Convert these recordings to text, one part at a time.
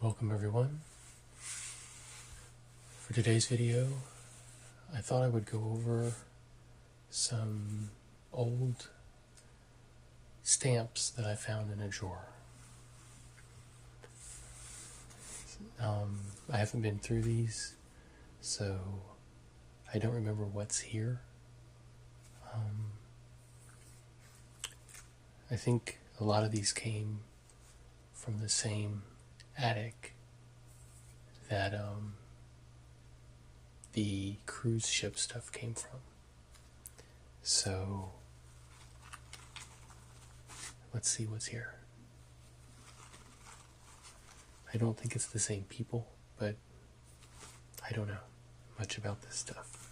Welcome everyone. For today's video, I thought I would go over some old stamps that I found in a drawer. I haven't been through these, so I don't remember what's here. I think a lot of these came from the same attic that the cruise ship stuff came from. So let's see what's here. I don't think it's the same people, but I don't know much about this stuff.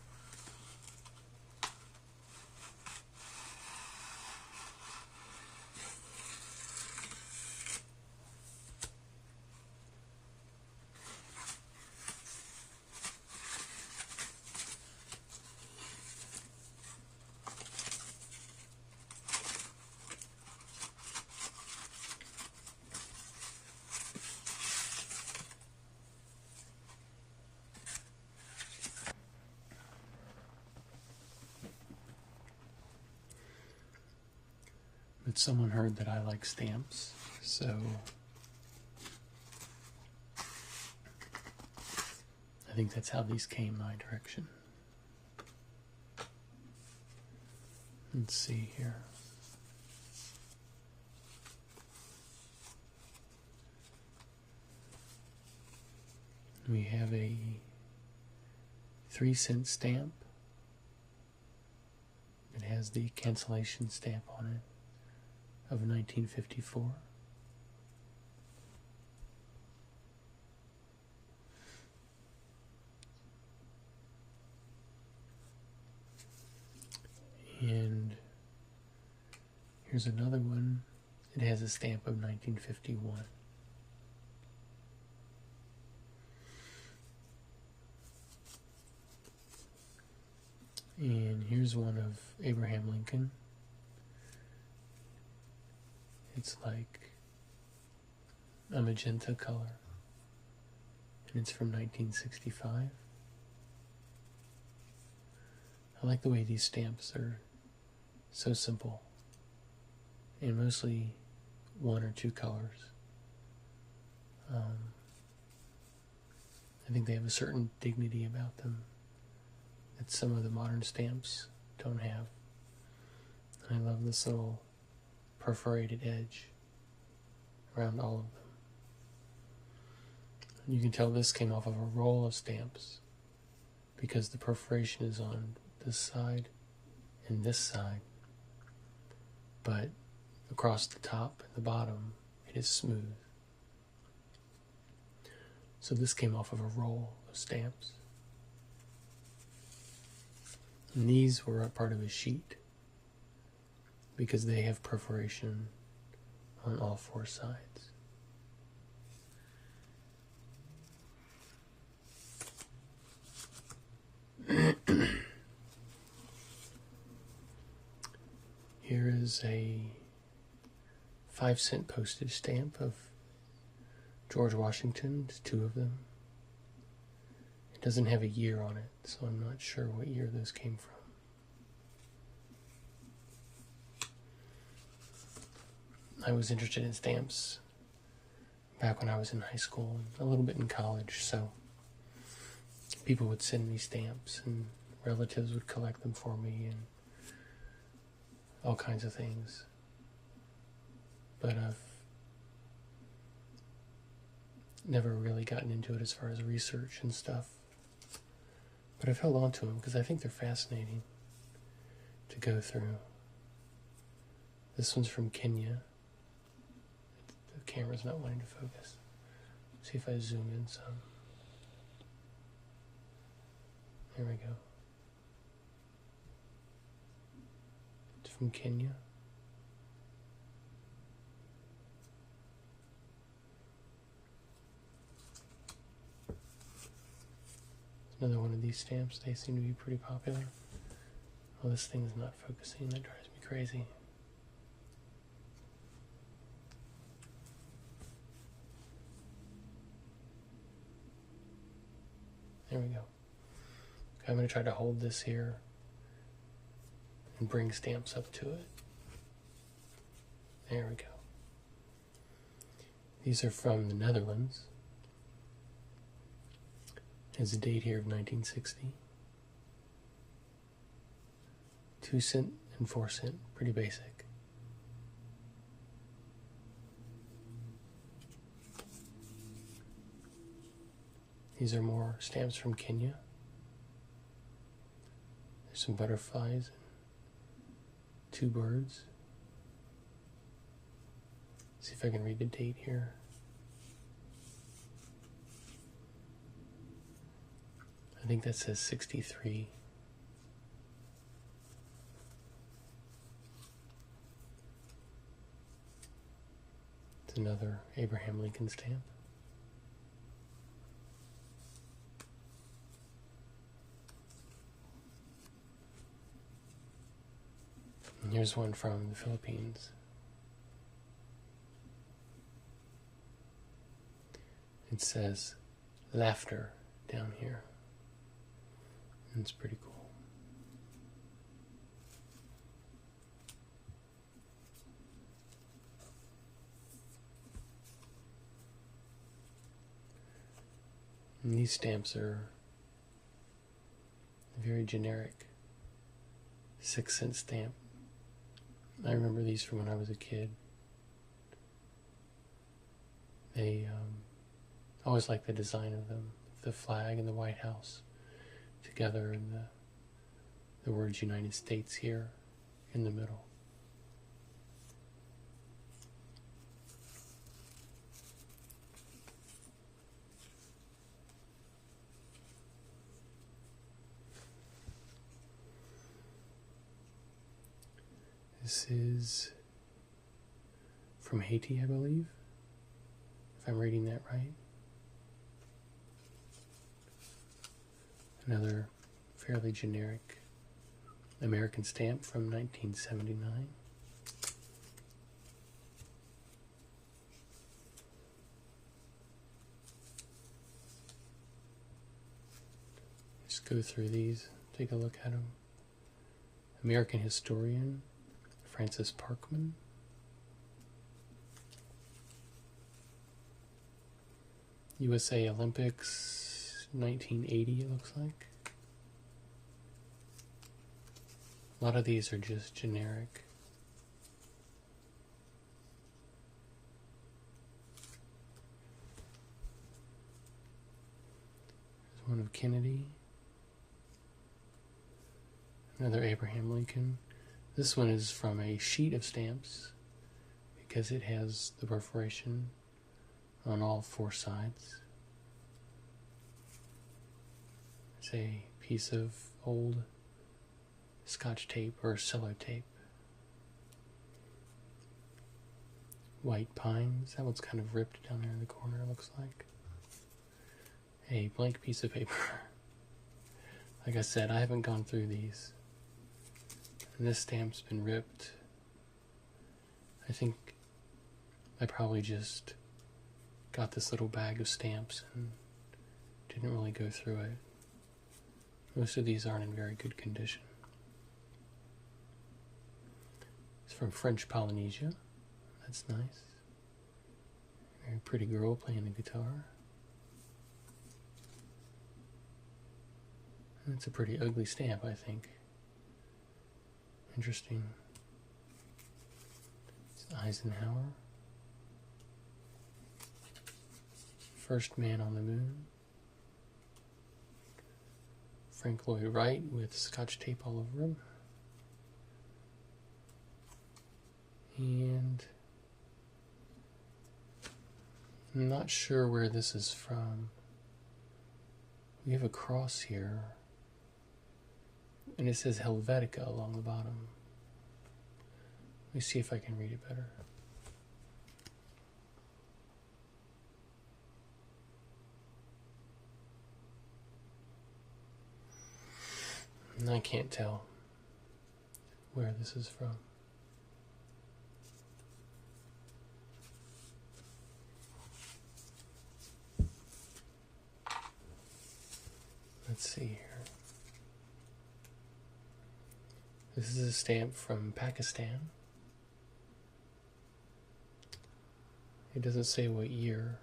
But someone heard that I like stamps, so I think that's how these came my direction. Let's see here. We have a 3-cent stamp. It has the cancellation stamp on it of 1954. And here's another one. It has a stamp of 1951. And here's one of Abraham Lincoln. It's like a magenta color, and it's from 1965. I like the way these stamps are so simple and mostly one or two colors. I think they have a certain dignity about them that some of the modern stamps don't have. And I love this little perforated edge around all of them. And you can tell this came off of a roll of stamps because the perforation is on this side and this side, but across the top and the bottom it is smooth. So this came off of a roll of stamps. And these were a part of a sheet because they have perforation on all four sides. Here is a 5-cent postage stamp of George Washington. There's two of them. It doesn't have a year on it, so I'm not sure what year those came from. I was interested in stamps back when I was in high school and a little bit in college, so people would send me stamps and relatives would collect them for me and all kinds of things. But I've never really gotten into it as far as research and stuff. But I've held on to them because I think they're fascinating to go through. This one's from Kenya. The camera's not wanting to focus. See if I zoom in some. There we go. It's from Kenya. Another one of these stamps. They seem to be pretty popular. Well, this thing's not focusing. That drives me crazy. There we go. Okay, I'm going to try to hold this here and bring stamps up to it. There we go. These are from the Netherlands. There's a date here of 1960. 2 cent and 4 cent, pretty basic. These are more stamps from Kenya. There's some butterflies and 2 birds. See if I can read the date here. I think that says 63. It's another Abraham Lincoln stamp. And here's one from the Philippines. It says laughter down here. And it's pretty cool. And these stamps are very generic. 6 cent stamp. I remember these from when I was a kid. They I always liked the design of them, the flag and the White House together, and the words United States here in the middle. This is from Haiti, I believe, if I'm reading that right. Another fairly generic American stamp from 1979. Just go through these, take a look at them. American historian Francis Parkman. USA Olympics 1980, it looks like. A lot of these are just generic. There's one of Kennedy. Another Abraham Lincoln. This one is from a sheet of stamps because it has the perforation on all 4 sides. It's a piece of old Scotch tape or cello tape. White pines. That one's kind of ripped down there in the corner, it looks like. A blank piece of paper. Like I said, I haven't gone through these. And this stamp's been ripped. I think I probably just got this little bag of stamps and didn't really go through it. Most of these aren't in very good condition. It's from French Polynesia. That's nice. Very pretty girl playing the guitar. That's a pretty ugly stamp, I think. Interesting. It's Eisenhower. First man on the moon. Frank Lloyd Wright with Scotch tape all over him. And I'm not sure where this is from. We have a cross here. And it says Helvetica along the bottom. Let me see if I can read it better. And I can't tell where this is from. Let's see here. This is a stamp from Pakistan. It doesn't say what year,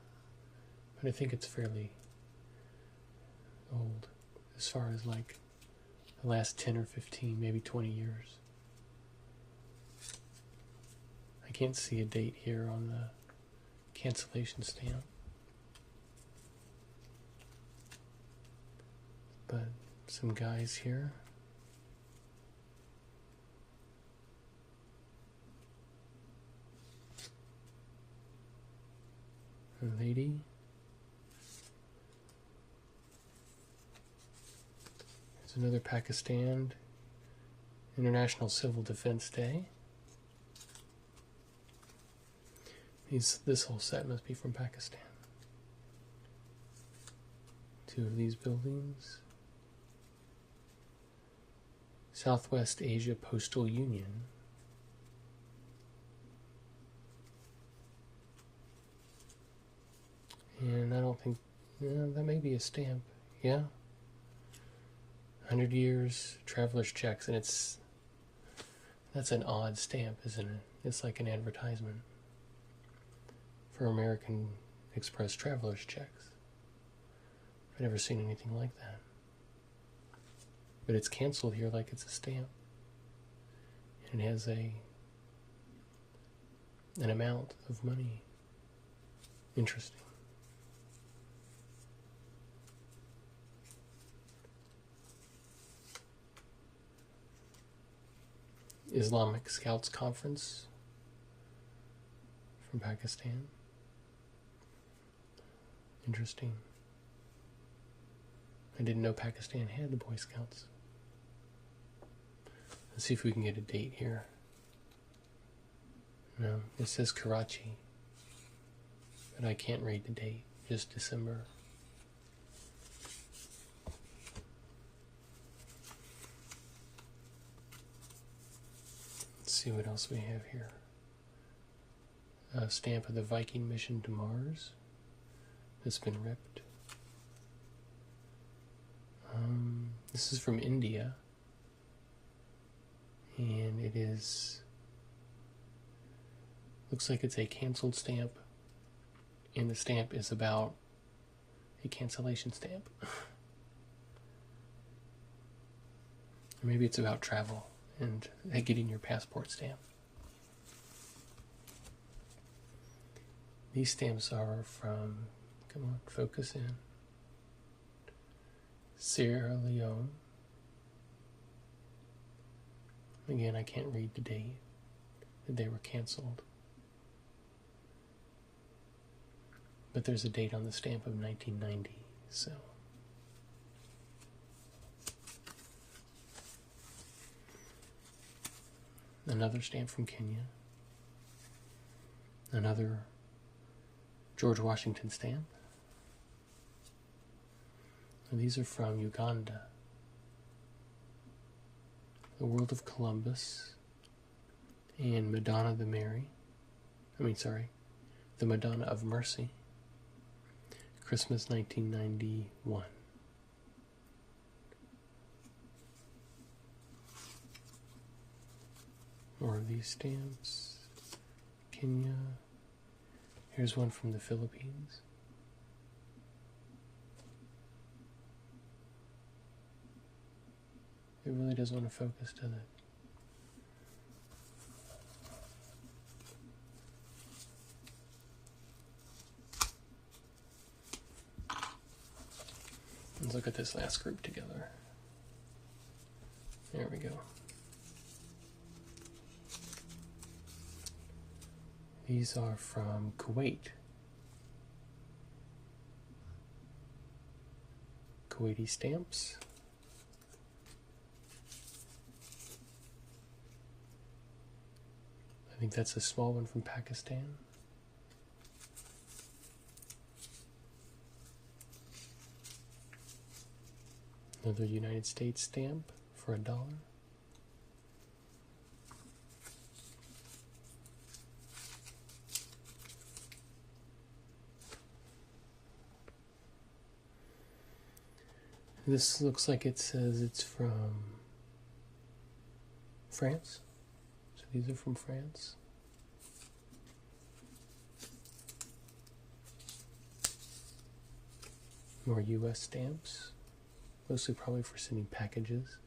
but I think it's fairly old, as far as like the last 10 or 15, maybe 20 years. I can't see a date here on the cancellation stamp, but some guys here. A lady. There's another Pakistan. International Civil Defense Day. This whole set must be from Pakistan. Two of these buildings. Southwest Asia Postal Union. And I don't think, that may be a stamp. Yeah. 100 years, traveler's checks, and that's an odd stamp, isn't it? It's like an advertisement for American Express traveler's checks. I've never seen anything like that. But it's canceled here like it's a stamp. And it has an amount of money. Interesting. Islamic Scouts Conference from Pakistan. Interesting. I didn't know Pakistan had the Boy Scouts. Let's see if we can get a date here. No, it says Karachi, but I can't read the date, just December. Let's see what else we have here. A stamp of the Viking mission to Mars that's been ripped. This is from India, and it looks like it's a canceled stamp, and the stamp is about a cancellation stamp. Or maybe it's about travel and getting your passport stamp. These stamps are from, come on, focus in, Sierra Leone. Again, I can't read the date that they were canceled. But there's a date on the stamp of 1990, so. Another stamp from Kenya. Another George Washington stamp. And these are from Uganda. The World of Columbus and Madonna the Madonna of Mercy. Christmas 1991. More of these stamps. Kenya. Here's one from the Philippines. It really doesn't want to focus, does it? Let's look at this last group together. There we go. These are from Kuwait. Kuwaiti stamps. I think that's a small one from Pakistan. Another United States stamp for $1. This looks like it says it's from France. So these are from France. More US stamps, mostly probably for sending packages.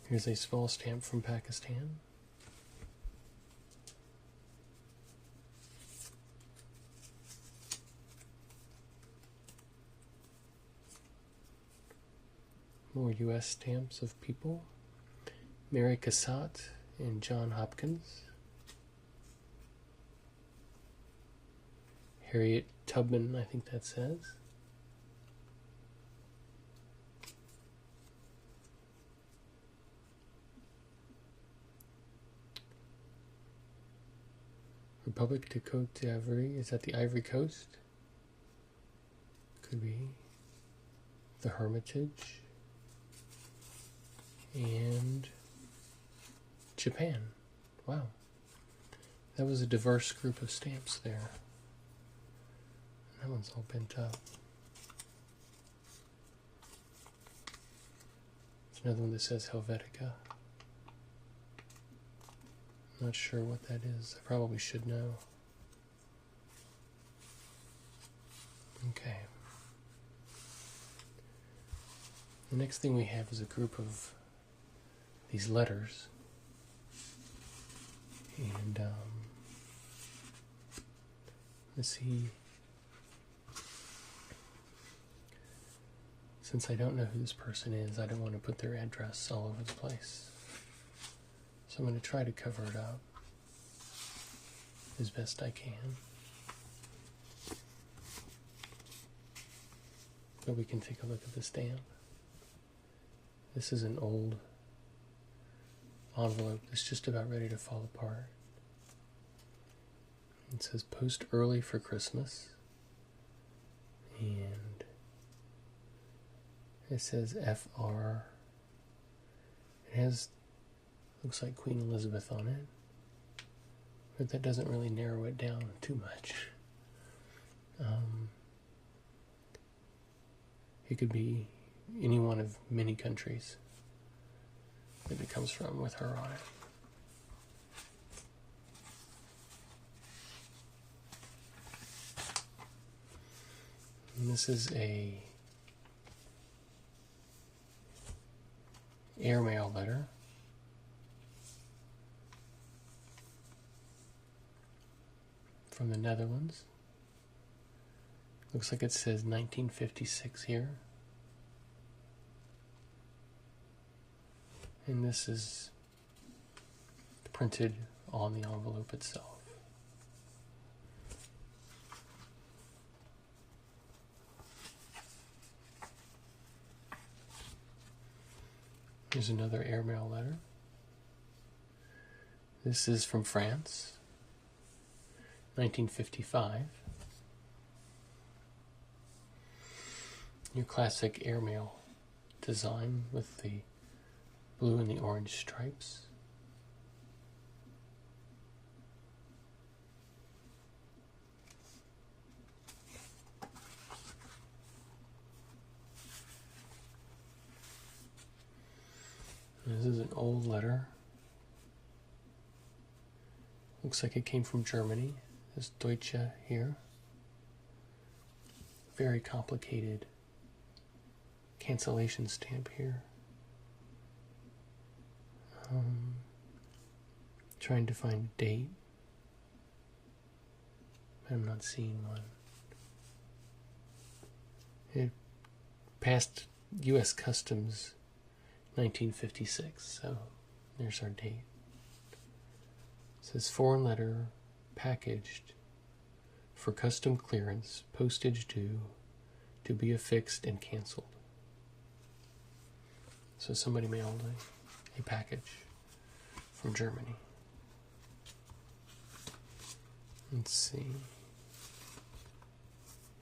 Here's a small stamp from Pakistan. More US stamps of people. Mary Cassatt and John Hopkins. Harriet Tubman, I think that says. Republic de Côte d'Ivoire, is that the Ivory Coast? Could be. The Hermitage. And Japan. Wow. That was a diverse group of stamps there. That one's all bent up. There's another one that says Helvetica. Not sure what that is. I probably should know. Okay. The next thing we have is a group of these letters. And let's see. Since I don't know who this person is, I don't want to put their address all over the place. So I'm going to try to cover it up as best I can. But we can take a look at the stamp. This is an old envelope that's just about ready to fall apart. It says post early for Christmas. And it says FR. It has, looks like Queen Elizabeth on it. But that doesn't really narrow it down too much. It could be any one of many countries that it comes from with her on it. And this is a airmail letter from the Netherlands. Looks like it says 1956 here. And this is printed on the envelope itself. Here's another airmail letter. This is from France, 1955. Your classic airmail design with the blue and the orange stripes. This is an old letter. Looks like it came from Germany. This Deutsche here. Very complicated cancellation stamp here. Trying to find a date, but I'm not seeing one. It passed U.S. Customs 1956, so there's our date. It says foreign letter packaged for custom clearance, postage due, to be affixed and canceled. So somebody mailed a package from Germany. Let's see.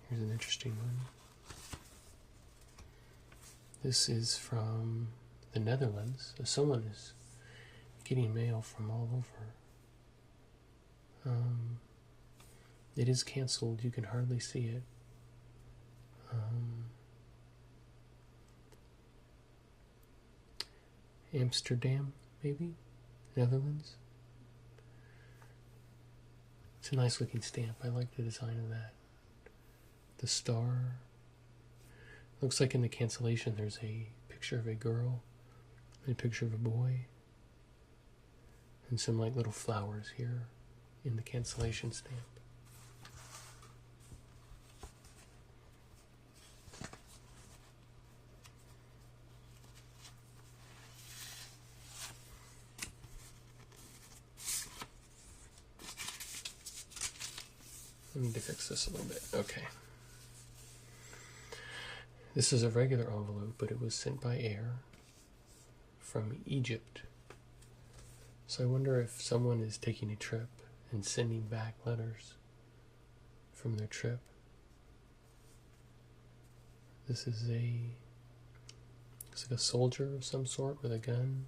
Here's an interesting one. This is from the Netherlands. So someone is getting mail from all over. It is canceled. You can hardly see it. Amsterdam, maybe? Netherlands? It's a nice looking stamp. I like the design of that. The star. Looks like in the cancellation there's a picture of a girl and a picture of a boy. And some like little flowers here in the cancellation stamp. I need to fix this a little bit. Okay. This is a regular envelope, but it was sent by air from Egypt. So I wonder if someone is taking a trip and sending back letters from their trip. This is looks like a soldier of some sort with a gun.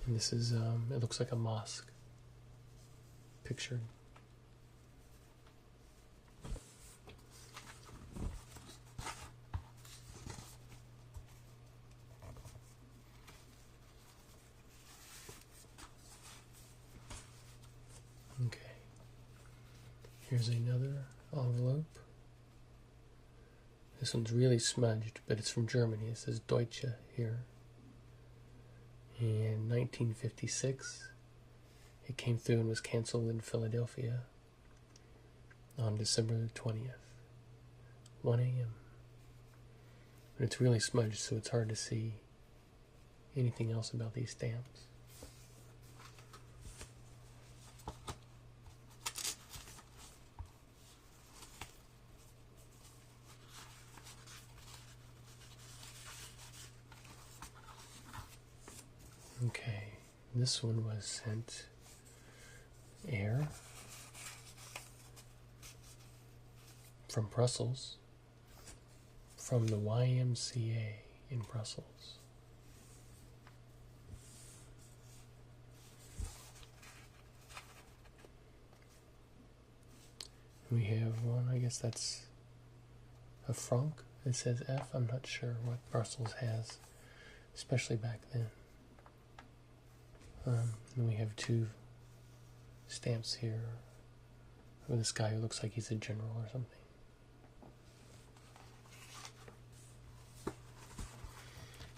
And this is, it looks like a mosque pictured. Okay. Here's another envelope. This one's really smudged, but it's from Germany. It says Deutsche here. In 1956, it came through and was canceled in Philadelphia on December 20th, 1 a.m. But it's really smudged, so it's hard to see anything else about these stamps. Okay, this one was sent air from Brussels, from the YMCA in Brussels. We have one, I guess that's a franc. It says F. I'm not sure what Brussels has, especially back then. And we have two stamps here with this guy who looks like he's a general or something.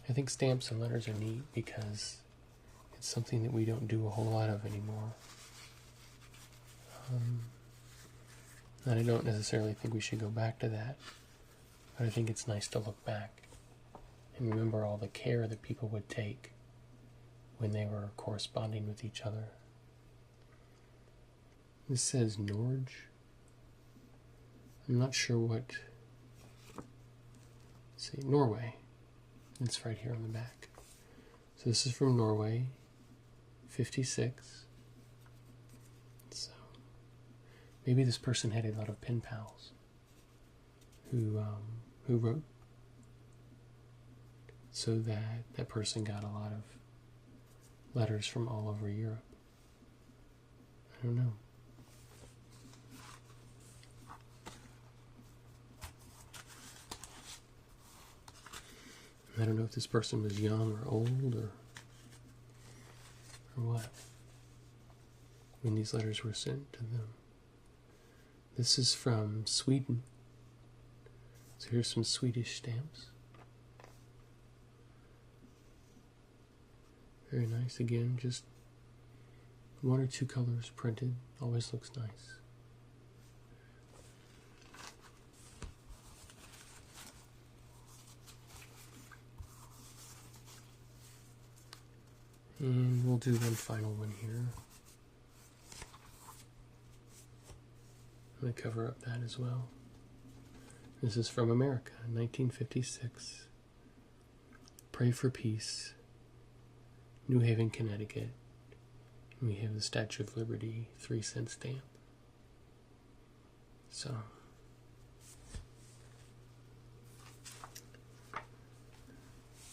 I think stamps and letters are neat because it's something that we don't do a whole lot of anymore. And I don't necessarily think we should go back to that, but I think it's nice to look back and remember all the care that people would take when they were corresponding with each other. This says Norge. I'm not sure what. Let's see, Norway. It's right here on the back. So this is from Norway, 56. So maybe this person had a lot of pen pals who wrote, so that that person got a lot of letters from all over Europe. I don't know. I don't know if this person was young or old or what when these letters were sent to them. This is from Sweden. So here's some Swedish stamps. Very nice. Again, just one or two colors printed. Always looks nice. And we'll do one final one here. I'm going to cover up that as well. This is from America, 1956. Pray for Peace, New Haven, Connecticut. We have the Statue of Liberty 3-cent stamp. So,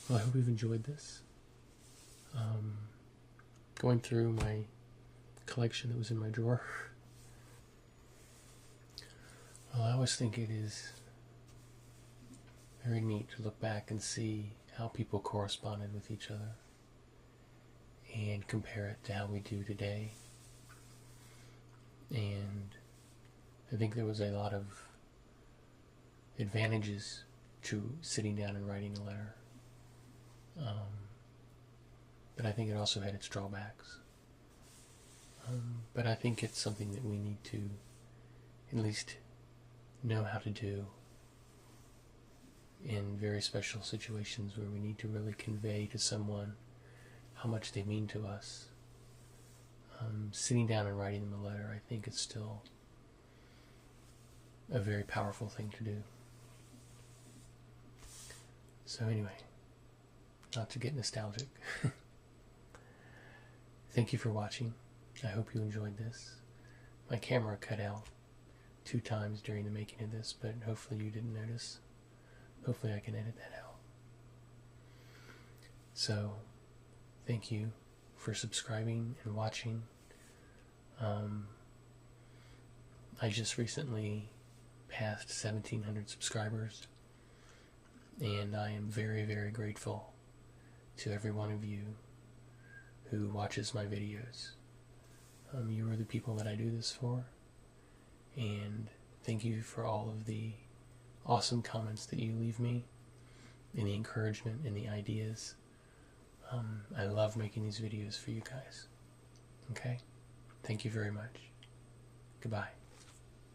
well, I hope you've enjoyed this. going through my collection that was in my drawer. Well, I always think it is very neat to look back and see how people corresponded with each other and compare it to how we do today. And I think there was a lot of advantages to sitting down and writing a letter. But I think it also had its drawbacks. But I think it's something that we need to at least know how to do in very special situations where we need to really convey to someone how much they mean to us. Sitting down and writing them a letter, I think, is still a very powerful thing to do. So anyway, not to get nostalgic, thank you for watching. I hope you enjoyed this. My camera cut out 2 times during the making of this, but hopefully you didn't notice. Hopefully I can edit that out. So, thank you for subscribing and watching. I just recently passed 1,700 subscribers, and I am very, very grateful to every one of you who watches my videos. You are the people that I do this for, and thank you for all of the awesome comments that you leave me, and the encouragement and the ideas. I love making these videos for you guys. Okay? Thank you very much. Goodbye.